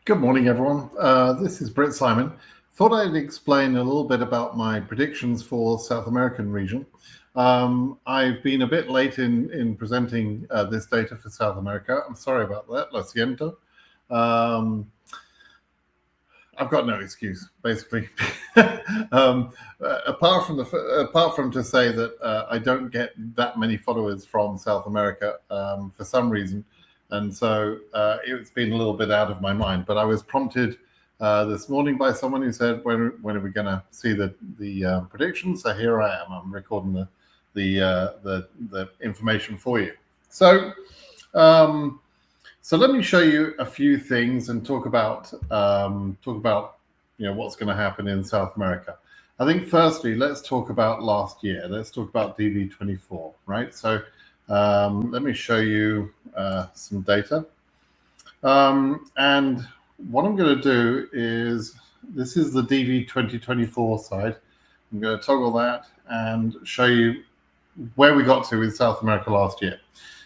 Good morning, everyone. This is BritSimon. Thought I'd explain a little bit about my predictions for South American region. I've been a bit late in presenting this data for South America. I'm sorry about that. Lo siento. I've got no excuse, basically. Apart from to say that I don't get that many followers from South America for some reason, and so it's been a little bit out of my mind. But I was prompted this morning by someone who said, "When are we going to see the predictions?" So here I am. I'm recording the information for you. So. So let me show you a few things and talk about what's going to happen in South America. I think firstly, let's talk about last year. Let's talk about DV24, right? So let me show you some data. And what I'm going to do is, this is the DV2024 side. I'm going to toggle that and show you where we got to with South America last year.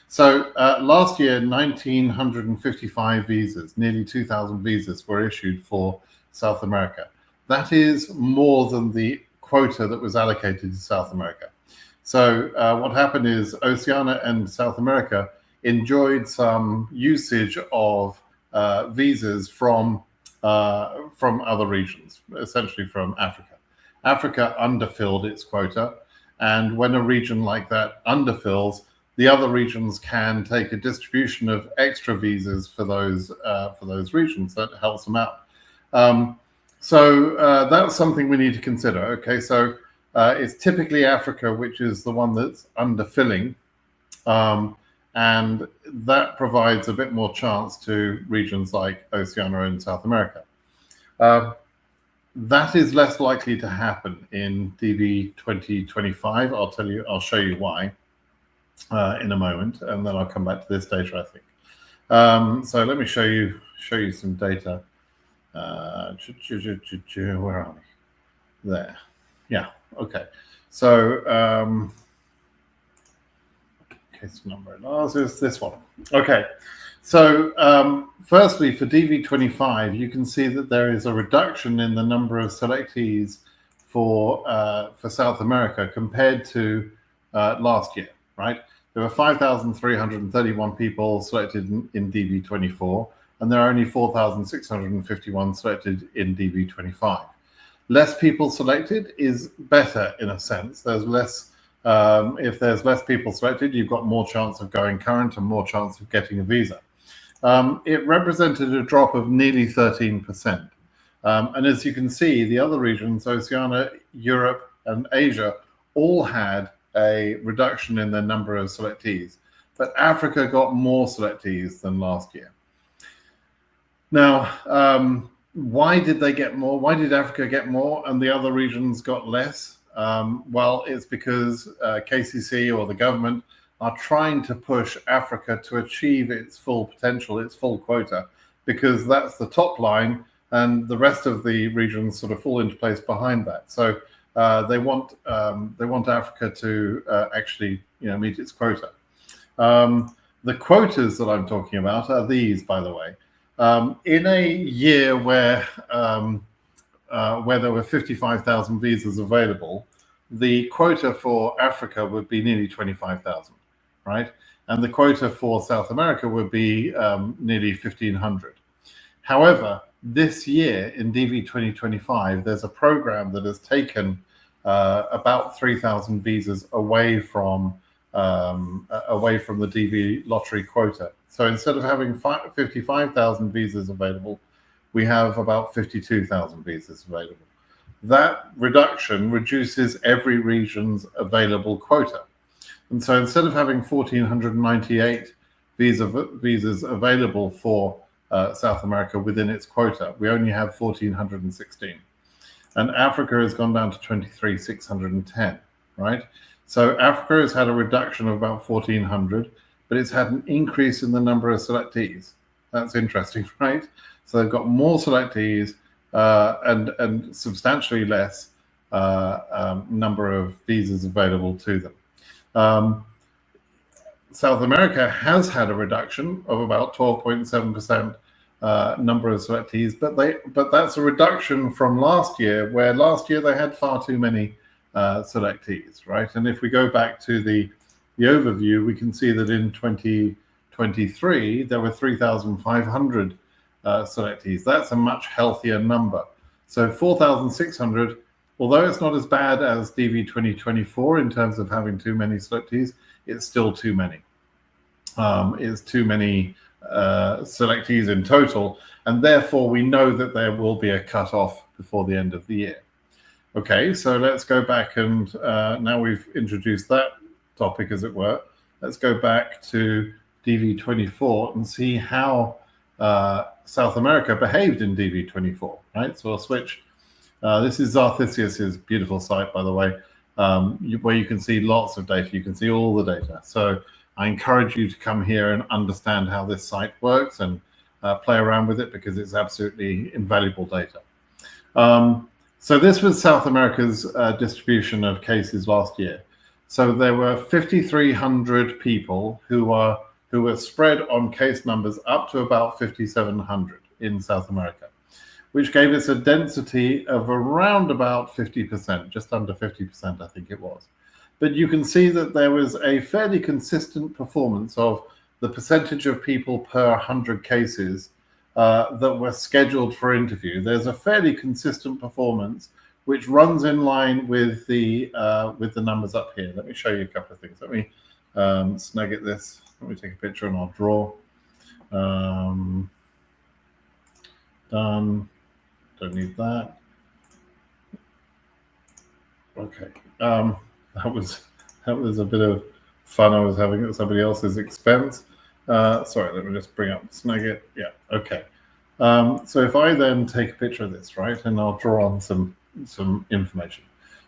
So last year, 1,955 visas, nearly 2,000 visas were issued for South America. That is more than the quota that was allocated to South America. So what happened is Oceania and South America enjoyed some usage of visas from other regions, essentially from Africa. Africa underfilled its quota, and when a region like that underfills, the other regions can take a distribution of extra visas for those regions. That helps them out. So that's something we need to consider. Okay, so it's typically Africa, which is the one that's underfilling, and that provides a bit more chance to regions like Oceania and South America. That is less likely to happen in DV 2025. I'll show you why. In a moment, and then I'll come back to this data, I think. So let me show you some data. Where are we? There. Yeah. Okay. So case number is this one. Okay. So firstly, for DV25, you can see that there is a reduction in the number of selectees for South America compared to last year. Right, there were 5,331 people selected in DV24, and there are only 4,651 selected in DV25. Less people selected is better in a sense. There's less. If there's less people selected, you've got more chance of going current and more chance of getting a visa. It represented a drop of nearly 13%. And as you can see, the other regions, Oceania, Europe, and Asia, all had a reduction in the number of selectees, but Africa got more selectees than last year. Now, why did they get more? Why did Africa get more and the other regions got less? Well, it's because KCC or the government are trying to push Africa to achieve its full potential, its full quota, because that's the top line, and the rest of the regions sort of fall into place behind that. So they want Africa to actually meet its quota. The quotas that I'm talking about are these, by the way. In a year where there were 55,000 visas available, the quota for Africa would be nearly 25,000, right? And the quota for South America would be nearly 1,500. However, this year in DV 2025, there's a program that has taken about 3,000 visas away from the DV lottery quota. So instead of having 55,000 visas available, we have about 52,000 visas available. That reduction reduces every region's available quota. And so instead of having 1,498 visas available for South America within its quota, we only have 1,416. And Africa has gone down to 23,610, right? So Africa has had a reduction of about 1,400, but it's had an increase in the number of selectees. That's interesting, right? So they've got more selectees and substantially less number of visas available to them. South America has had a reduction of about 12.7%, number of selectees, but that's a reduction from last year, where last year they had far too many selectees, right? And if we go back to the overview, we can see that in 2023 there were 3,500 selectees. That's a much healthier number. So 4,600, although it's not as bad as DV2024 in terms of having too many selectees, it's still too many. It's too many selectees in total, and therefore we know that there will be a cutoff before the end of the year. Okay, so let's go back and now we've introduced that topic, as it were. Let's go back to DV24 and see how South America behaved in DV24, right? So I'll switch. This is Zarthisius's beautiful site, by the way, where you can see lots of data. You can see all the data. So I encourage you to come here and understand how this site works and play around with it, because it's absolutely invaluable data. So this was South America's distribution of cases last year. So there were 5,300 people who were spread on case numbers up to about 5,700 in South America, which gave us a density of around about 50%, just under 50%, I think it was. But you can see that there was a fairly consistent performance of the percentage of people per 100 cases that were scheduled for interview. There's a fairly consistent performance, which runs in line with the numbers up here. Let me show you a couple of things. Let me snag it this. Let me take a picture and I'll draw. Done. Don't need that. Okay. That was a bit of fun I was having at somebody else's expense. Sorry, let me just bring up snag it. Yeah. Okay. So if I then take a picture of this, right, and I'll draw on some information.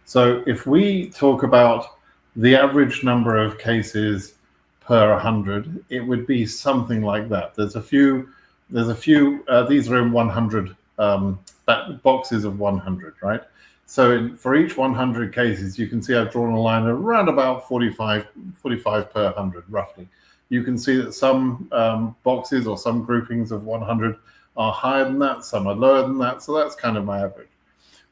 So if we talk about the average number of cases per 100, it would be something like that. There's a few. These are in 100 boxes of 100, right? So for each 100 cases, you can see I've drawn a line around about 45 per 100, roughly. You can see that some boxes or some groupings of 100 are higher than that, some are lower than that, so that's kind of my average.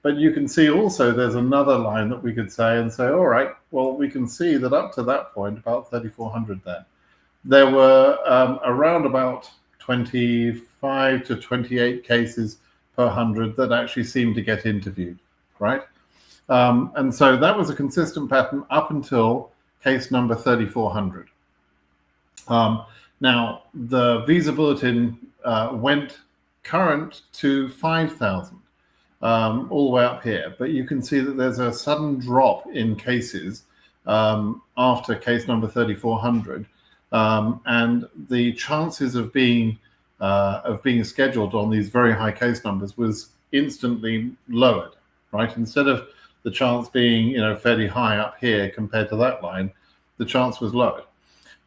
But you can see also there's another line that we could say, all right, well, we can see that up to that point, about 3,400 there were around about 25 to 28 cases per 100 that actually seemed to get interviewed, right? And so that was a consistent pattern up until case number 3,400. Now, the visa bulletin went current to 5,000, all the way up here. But you can see that there's a sudden drop in cases after case number 3,400. And the chances of being scheduled on these very high case numbers was instantly lowered, right? Instead of the chance being, fairly high up here compared to that line, the chance was lowered.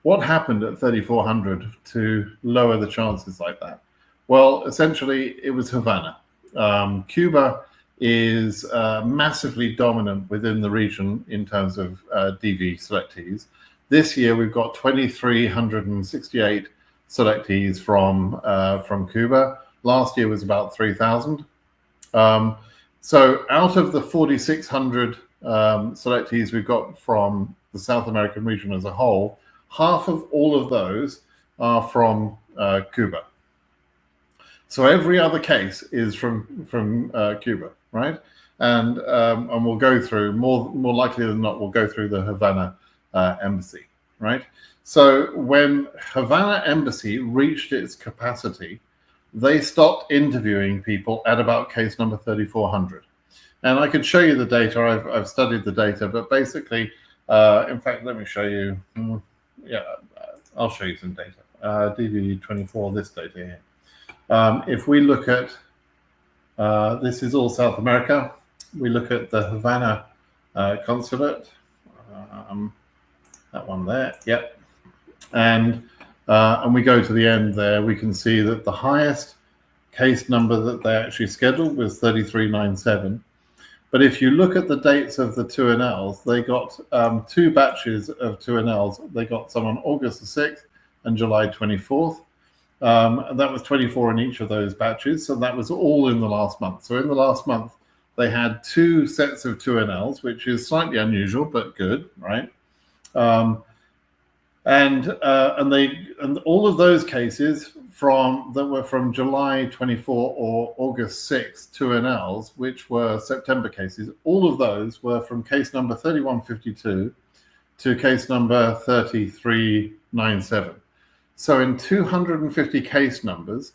What happened at 3,400 to lower the chances like that? Well, essentially, it was Havana. Cuba is massively dominant within the region in terms of DV selectees. This year, we've got 2,368 selectees from Cuba. Last year was about 3,000. So out of the 4,600 selectees we've got from the South American region as a whole, half of all of those are from Cuba. So every other case is from Cuba, right? And we'll go through, more likely than not, we'll go through the Havana embassy, right? So when Havana embassy reached its capacity, they stopped interviewing people at about case number 3,400. And I could show you the data. I've studied the data, but basically, in fact, let me show you. Yeah, I'll show you some data. DV24, this data here. If we look at, this is all South America. We look at the Havana consulate. That one there, yep. And we go to the end there, we can see that the highest case number that they actually scheduled was 3,397. But if you look at the dates of the 2NLs, they got two batches of 2NLs. They got some on August the 6th and July 24th. And that was 24 in each of those batches. So that was all in the last month. So in the last month, they had 2 sets of 2NLs, which is slightly unusual, but good, right? And all of those cases that were from July 24 or August 6 2NLs, which were September cases, all of those were from case number 3152 to case number 3397. So in 250 case numbers,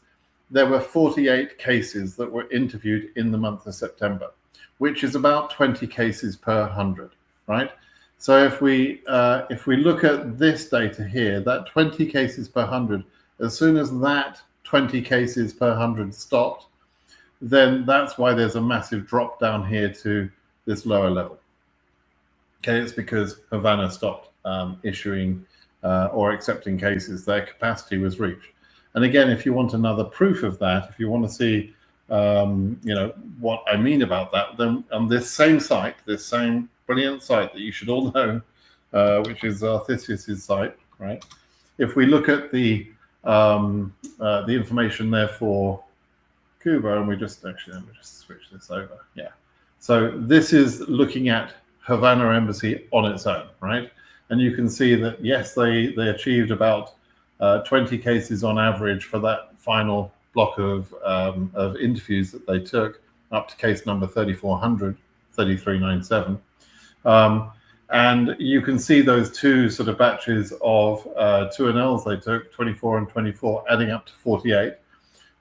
there were 48 cases that were interviewed in the month of September, which is about 20 cases per 100, right? So if we look at this data here, that 20 cases per 100, as soon as that 20 cases per 100 stopped, then that's why there's a massive drop down here to this lower level. Okay, it's because Havana stopped issuing or accepting cases. Their capacity was reached. And again, if you want another proof of that, if you want to see what I mean about that, then on this same site, this same brilliant site that you should all know, which is Arthisius's site, right? If we look at the information there for Cuba, and let me just switch this over. Yeah. So this is looking at Havana Embassy on its own, right? And you can see that, yes, they achieved about 20 cases on average for that final block of interviews that they took up to case number 3400, 3397. And you can see those 2 sort of batches of 2NLs they took, 24 and 24, adding up to 48.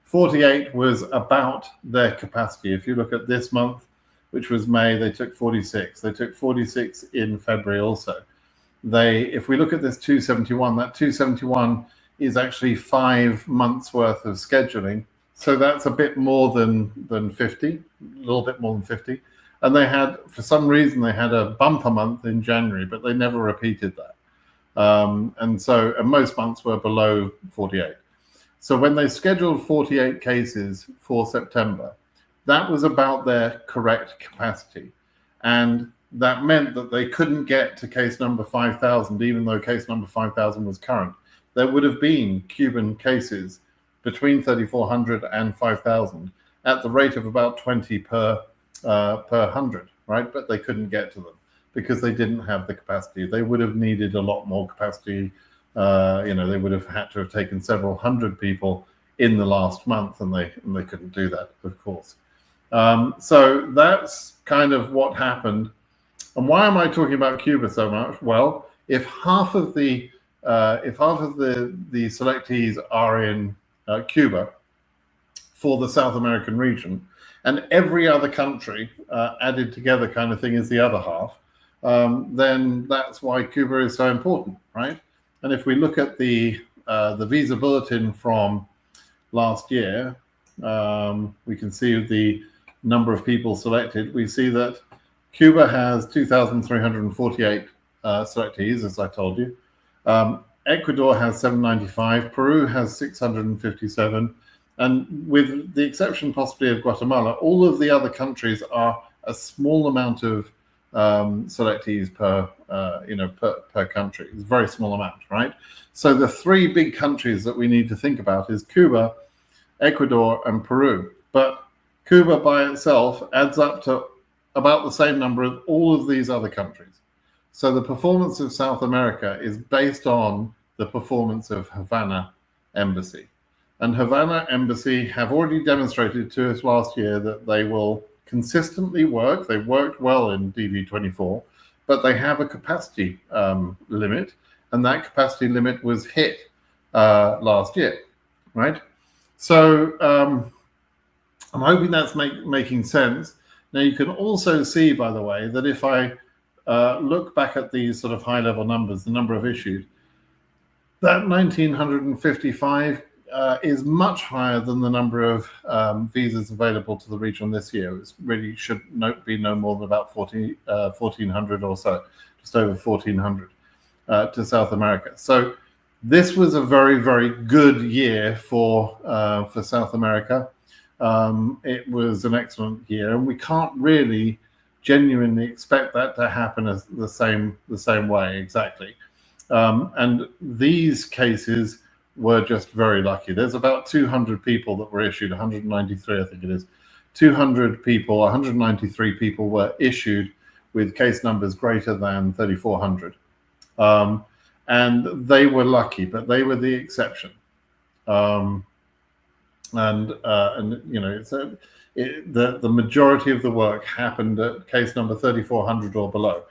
48 was about their capacity. If you look at this month, which was May, they took 46. They took 46 in February also. If we look at this 271, that 271 is actually 5 months worth of scheduling. So that's a bit more than 50, a little bit more than 50. And they had, for some reason, they had a bumper month in January, but they never repeated that. And most months were below 48. So when they scheduled 48 cases for September, that was about their correct capacity. And that meant that they couldn't get to case number 5,000, even though case number 5,000 was current. There would have been Cuban cases between 3,400 and 5,000 at the rate of about 20 per 100, right? But they couldn't get to them because they didn't have the capacity. They would have needed a lot more capacity. They would have had to have taken several hundred people in the last month, and they couldn't do that, of course. So that's kind of what happened. And why am I talking about Cuba so much? Well, if half of the selectees are in Cuba for the South American region, and every other country added together kind of thing is the other half, then that's why Cuba is so important, right? And if we look at the visa bulletin from last year, we can see the number of people selected. We see that Cuba has 2,348 selectees, as I told you. Ecuador has 795, Peru has 657, and with the exception possibly of Guatemala, all of the other countries are a small amount of selectees per country. It's a very small amount, right? So the 3 big countries that we need to think about is Cuba, Ecuador, and Peru. But Cuba by itself adds up to about the same number of all of these other countries. So the performance of South America is based on the performance of Havana Embassy. And Havana Embassy have already demonstrated to us last year that they will consistently work. They've worked well in DV24, but they have a capacity limit, and that capacity limit was hit last year, right? So I'm hoping that's making sense. Now, you can also see, by the way, that if I look back at these sort of high-level numbers, the number of issued, that 1,955 is much higher than the number of visas available to the region this year. It really should be no more than about 1,400 or so, just over 1,400 to South America. So this was a very, very good year for South America. It was an excellent year, and we can't really genuinely expect that to happen as the same way exactly. And these cases were just very lucky. There's about 200 people that were issued, 193, I think it is. 200 people, 193 people were issued with case numbers greater than 3,400. And they were lucky, but they were the exception. And you know, the majority of the work happened at case number 3,400 or below.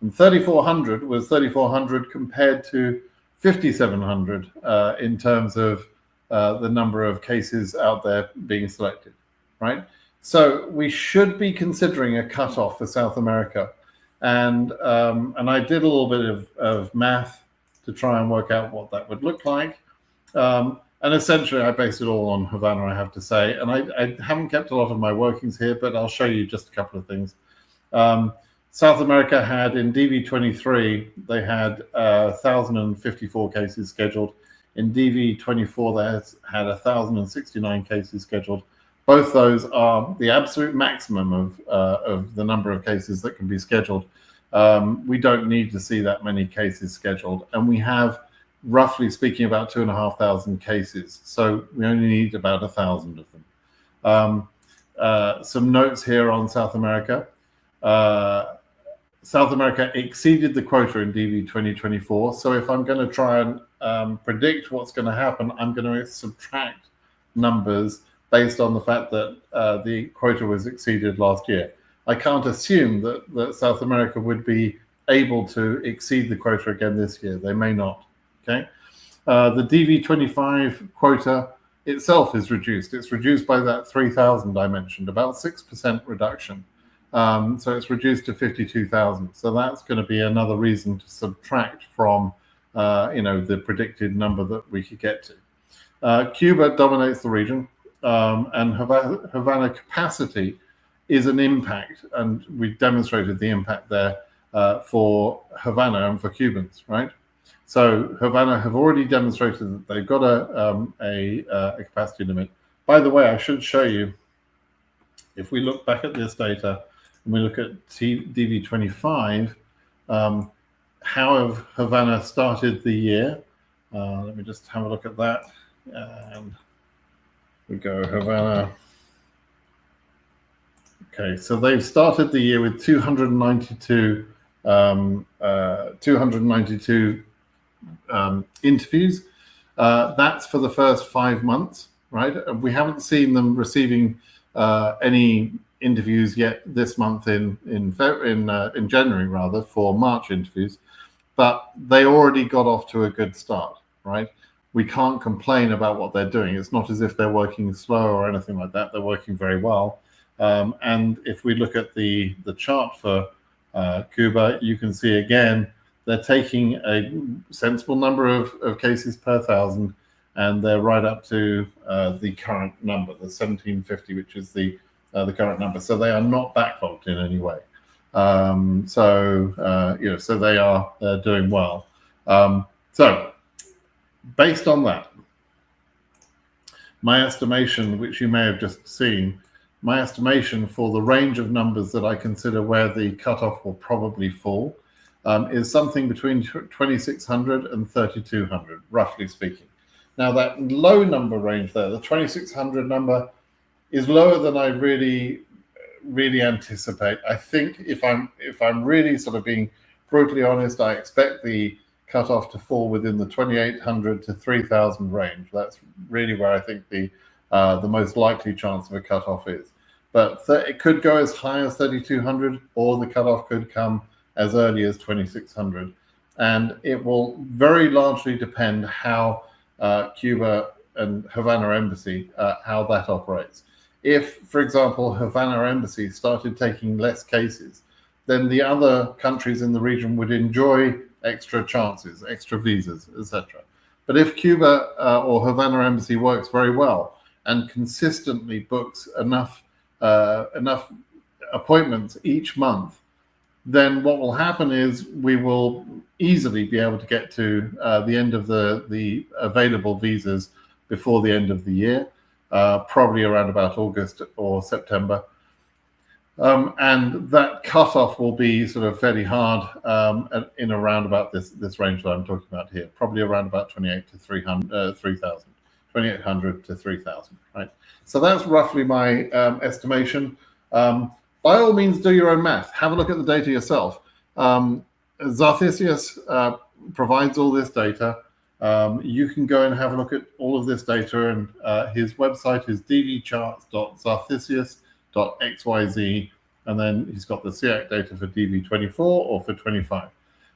And 3,400 was 3,400 compared to 5,700 in terms of the number of cases out there being selected, right? So we should be considering a cutoff for South America. And I did a little bit of math to try and work out what that would look like. And essentially, I based it all on Havana, I have to say. And I haven't kept a lot of my workings here, but I'll show you just a couple of things. South America had, in DV23, they had 1,054 cases scheduled. In DV24, they had 1,069 cases scheduled. Both those are the absolute maximum of the number of cases that can be scheduled. We don't need to see that many cases scheduled. And we have, roughly speaking, about 2,500 cases. So we only need about 1,000 of them. Some notes here on South America. South America exceeded the quota in DV 2024. So if I'm going to try and predict what's going to happen, I'm going to subtract numbers based on the fact that the quota was exceeded last year. I can't assume that South America would be able to exceed the quota again this year. They may not. Okay, the DV25 quota itself is reduced. It's reduced by that 3,000 I mentioned, about 6% reduction. So it's reduced to 52,000. So that's going to be another reason to subtract from, the predicted number that we could get to. Cuba dominates the region, and Havana capacity is an impact, and we demonstrated the impact there for Havana and for Cubans, right? So Havana have already demonstrated that they've got a capacity limit. By the way, I should show you, if we look back at this data and we look at DV25, how have Havana started the year? Let me just have a look at that. And we go Havana. Okay, so they've started the year with 292 interviews. That's for the first 5 months, right? We haven't seen them receiving any interviews yet this month in January, rather, for March interviews, but they already got off to a good start, right? We can't complain about what they're doing. It's not as if they're working slow or anything like that. They're working very well. And if we look at the chart for Cuba, you can see again, they're taking a sensible number of cases per 1,000, and they're right up to the current number, the 1,750, which is the current number. So they are not backlogged in any way. So they are doing well. So based on that, my estimation, which you may have just seen, my estimation for the range of numbers that I consider where the cutoff will probably fall is something between 2,600 and 3,200, roughly speaking. Now that low number range there, the 2,600 number, is lower than I really anticipate. I think if I'm really sort of being brutally honest, I expect the cutoff to fall within the 2,800 to 3,000 range. That's really where I think the most likely chance of a cutoff is. But it could go as high as 3,200, or the cutoff could come as early as 2,600. And it will very largely depend how Cuba and Havana Embassy, how that operates. If, for example, Havana Embassy started taking less cases, then the other countries in the region would enjoy extra chances, extra visas, etc. But if Cuba or Havana Embassy works very well and consistently books enough appointments each month, then what will happen is we will easily be able to get to the end of the available visas before the end of the year, probably around about August or September. And that cutoff will be sort of fairly hard in around about this range that I'm talking about here, probably around about 28 to 300, 3,000, 2,800 to 3,000, right? So that's roughly my estimation. By all means, do your own math. Have a look at the data yourself. Zarthisius provides all this data. You can go and have a look at all of this data, and his website is dvcharts.zarthisius.xyz, and then he's got the CEAC data for DV24 or for 25.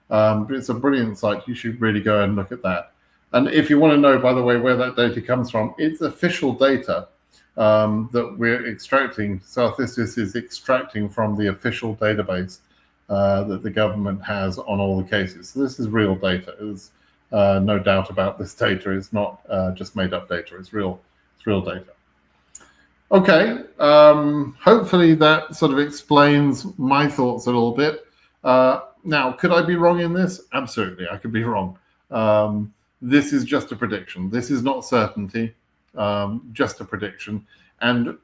But it's a brilliant site. You should really go and look at that. And if you want to know, by the way, where that data comes from, it's official data that we're extracting. Zarthisius is extracting from the official database that the government has on all the cases. So this is real data. There's no doubt about this data. It's not just made up data. It's real data. Okay, hopefully that sort of explains my thoughts a little bit. Now, could I be wrong in this? Absolutely, I could be wrong. This is just a prediction. This is not certainty, just a prediction. And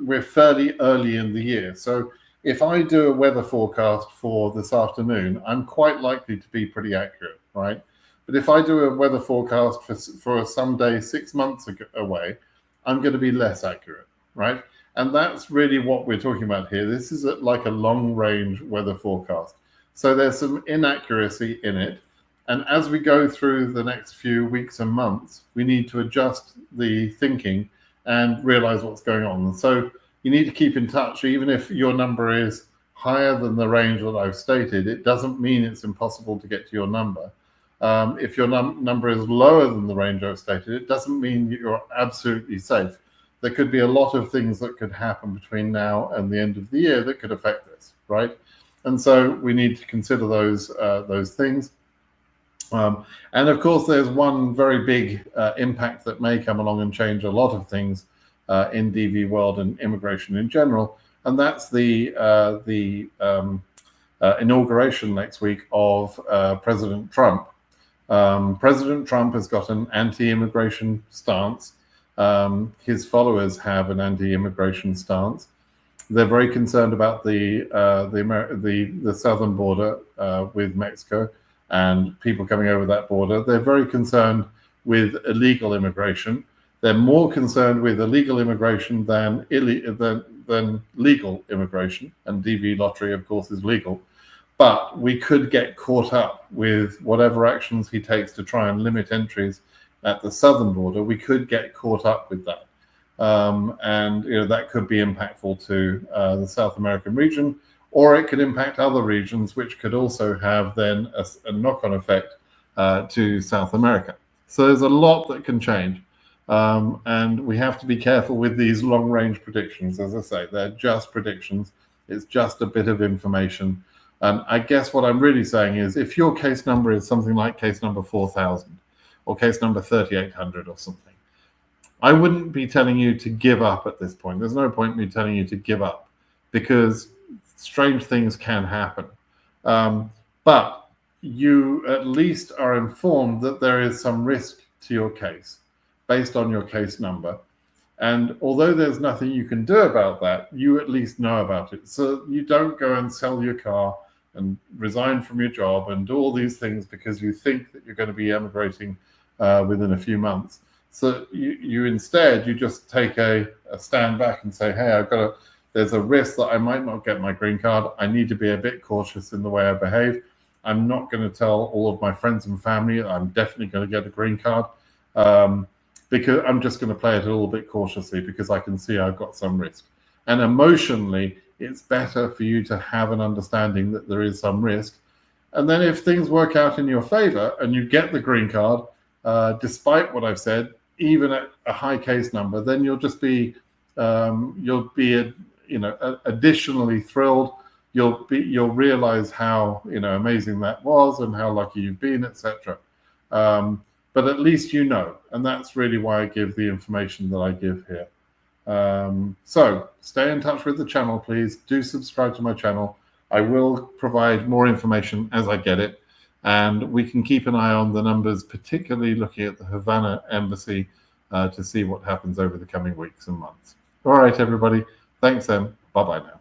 we're fairly early in the year. So if I do a weather forecast for this afternoon, I'm quite likely to be pretty accurate, right? But if I do a weather forecast for some day 6 months away, I'm going to be less accurate, right? And that's really what we're talking about here. This is like a long-range weather forecast. So there's some inaccuracy in it. And as we go through the next few weeks and months, we need to adjust the thinking and realize what's going on. And so you need to keep in touch. Even if your number is higher than the range that I've stated, it doesn't mean it's impossible to get to your number. If your number is lower than the range I've stated, it doesn't mean you're absolutely safe. There could be a lot of things that could happen between now and the end of the year that could affect this, right? And so we need to consider those things. And of course, there's one very big impact that may come along and change a lot of things in DV world and immigration in general, and that's the inauguration next week of President Trump. President Trump has got an anti-immigration stance. His followers have an anti-immigration stance. They're very concerned about the southern border with Mexico and people coming over that border. They're very concerned with illegal immigration. They're more concerned with illegal immigration than legal immigration. And DV lottery, of course, is legal. But we could get caught up with whatever actions he takes to try and limit entries at the southern border. We could get caught up with that. And that could be impactful to the South American region, or it could impact other regions, which could also have then a knock-on effect to South America. So there's a lot that can change. And we have to be careful with these long-range predictions. As I say, they're just predictions. It's just a bit of information. And I guess what I'm really saying is, if your case number is something like case number 4,000 or case number 3,800 or something, I wouldn't be telling you to give up at this point. There's no point in me telling you to give up, because strange things can happen. But you at least are informed that there is some risk to your case based on your case number. And although there's nothing you can do about that, you at least know about it. So you don't go and sell your car and resign from your job and do all these things because you think that you're going to be emigrating within a few months. So you instead, you just take a stand back and say, hey, there's a risk that I might not get my green card. I need to be a bit cautious in the way I behave. I'm not going to tell all of my friends and family I'm definitely going to get a green card, because I'm just going to play it a little bit cautiously because I can see I've got some risk. And emotionally, it's better for you to have an understanding that there is some risk. And then if things work out in your favor and you get the green card, despite what I've said, even at a high case number, then you'll just be, additionally thrilled. You'll realize how, amazing that was and how lucky you've been, etc. But at least you know, and that's really why I give the information that I give here. So stay in touch with the channel, please. Do subscribe to my channel. I will provide more information as I get it, and we can keep an eye on the numbers, particularly looking at the Havana embassy to see what happens over the coming weeks and months. All right, everybody. Thanks then. Bye-bye now.